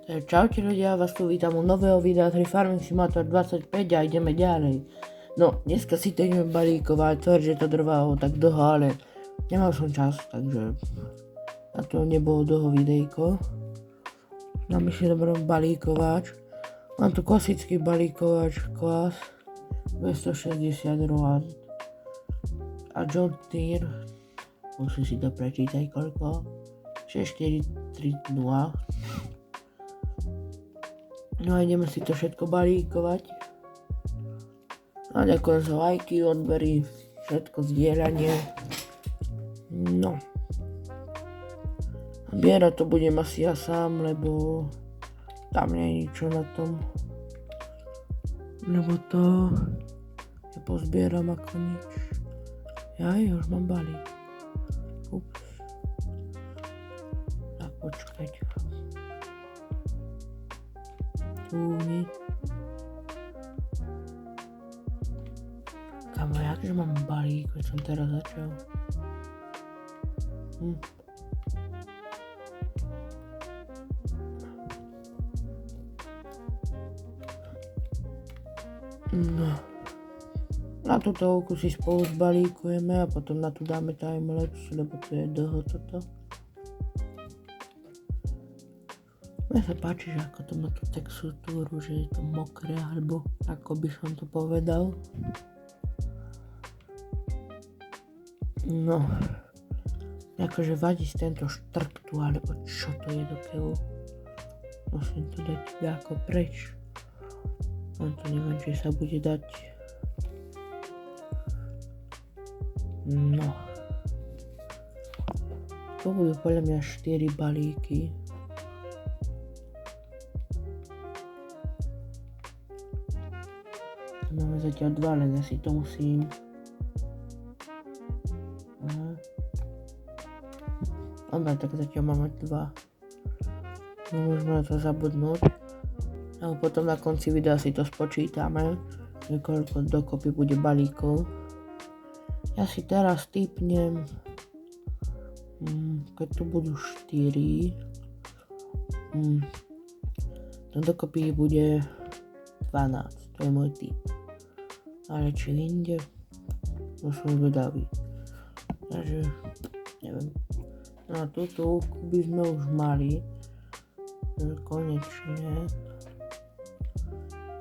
Čaute ľudia, vás tu vítam u nového videa 3 Farming Simulator 25 a ideme ďalej. No, dneska si to ideme balíkovať, že to trvalo tak dlho, ale nemal som čas, takže na to nebolo dlho videjko. Dáme si dobrý balíkovač. Mám tu klasický balíkovač klas 260 RON a John Deere, musím si to prečítať koľko, 6430. No a ideme si to všetko balíkovať. A ďakujem za lajky, odbery, všetko zdieľanie. No. Zbierať to budem asi ja sám, lebo tam nie je ničo na tom. Lebo to ja pozbieram ako nič. Už mám balík. Ups. Tak počkať. Nič. Kamo, jakže mám balík, keď som teraz začal. No. Na túto ovku si spolu zbalíkujeme a potom na tu dáme timelapse, lebo to je dlho toto. Mne sa páči, že ako to má tú textúru, že je to mokré, alebo ako by som to povedal. No, akože vadí tento štrk tu, alebo čo to je do keľu. Musím to dať ako preč. No to neviem, či sa bude dať. No. To budú podľa mňa 4 balíky. Máme zatiaľ 2, len ja si to musím. Dobre, tak zatiaľ máme 2. Môžeme na to zabudnúť. A potom na konci videa si to spočítame, že koľko dokopy bude balíkov. Ja si teraz tipnem, keď tu budú 4, to dokopy bude 12, to je môj tip. Ale či inde, som zvedavý. Takže, neviem. No a túto by sme už mali. Konečne.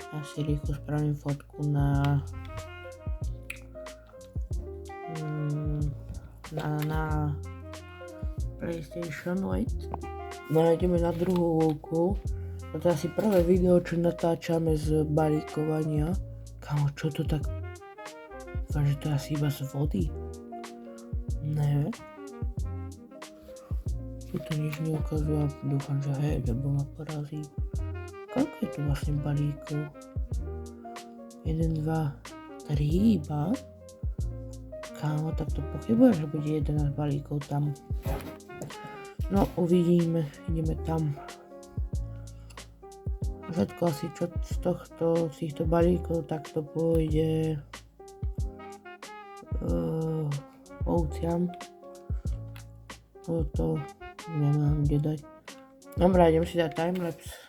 Ja si rýchlo spravím fotku na PlayStation, wait. No a ideme na druhú lúku. To je asi prvé video, čo natáčame z balíkovania. Kamo, čo to tak? Dúfam, že to je asi iba z vody. Ne. Tu to nič neukazuje, dúfam, že hej, lebo ma porazí. Koľko je tu vlastne balíkov? 1, 2, 3 iba? Kámo, tak to pochybujem, že bude 11 balíkov tam. No, uvidíme, ideme tam. Všetko asi čo z týchto balíkov, tak to pôjde ovciam. Toto nemám kde dať. Dobre, idem si dať timelapse.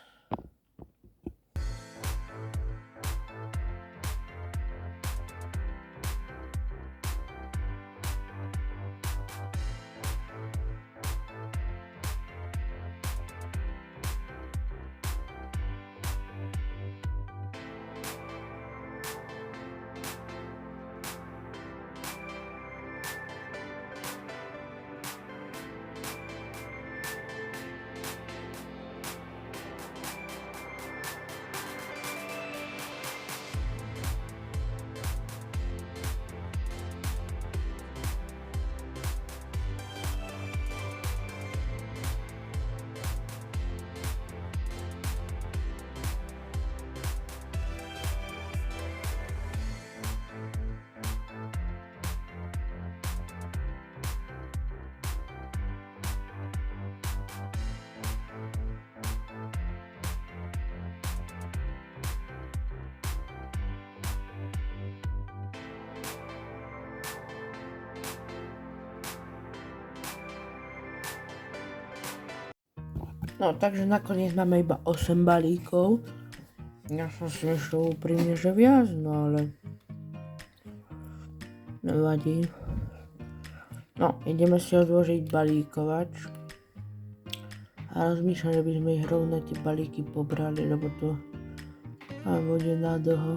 No, takže nakoniec máme iba 8 balíkov. Ja som si myslel úprimne, že viac, no ale nevadí. No, ideme si odložiť balíkovač. A rozmýšľam, že by sme ich rovno tie balíky pobrali, lebo to bude na dlho.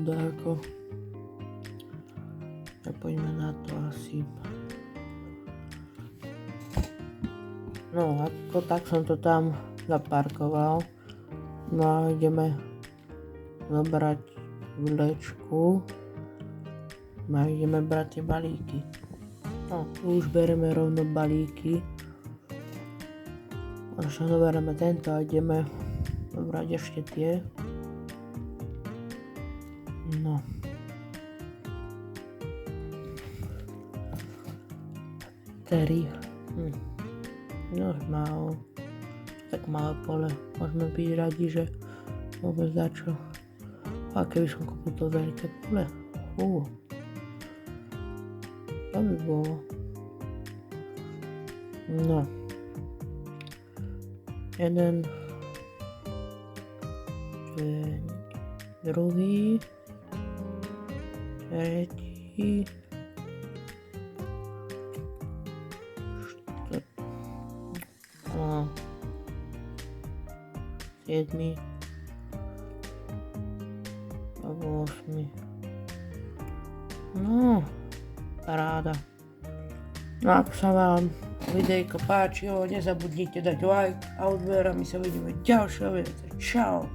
Daleko. Tak poďme na to asi. No, ako tak som to tam zaparkoval. No a ideme zobrať vlečku. No a ideme brať tie balíky. No, tu už bereme rovno balíky. Až zoberieme tento a ideme zobrať ešte tie. No. Terry. No málo. Tak malé pole. Môžeme byť radi, že vôbec dačo. A keby som kúpil to veľké pole. To by bolo. No. Jeden. Druhý. Tretí. 7 a 8. No, paráda. No ak sa vám videjko páčilo, nezabudnite dať like a odber a my sa vidíme ďalšieho videa. Čau.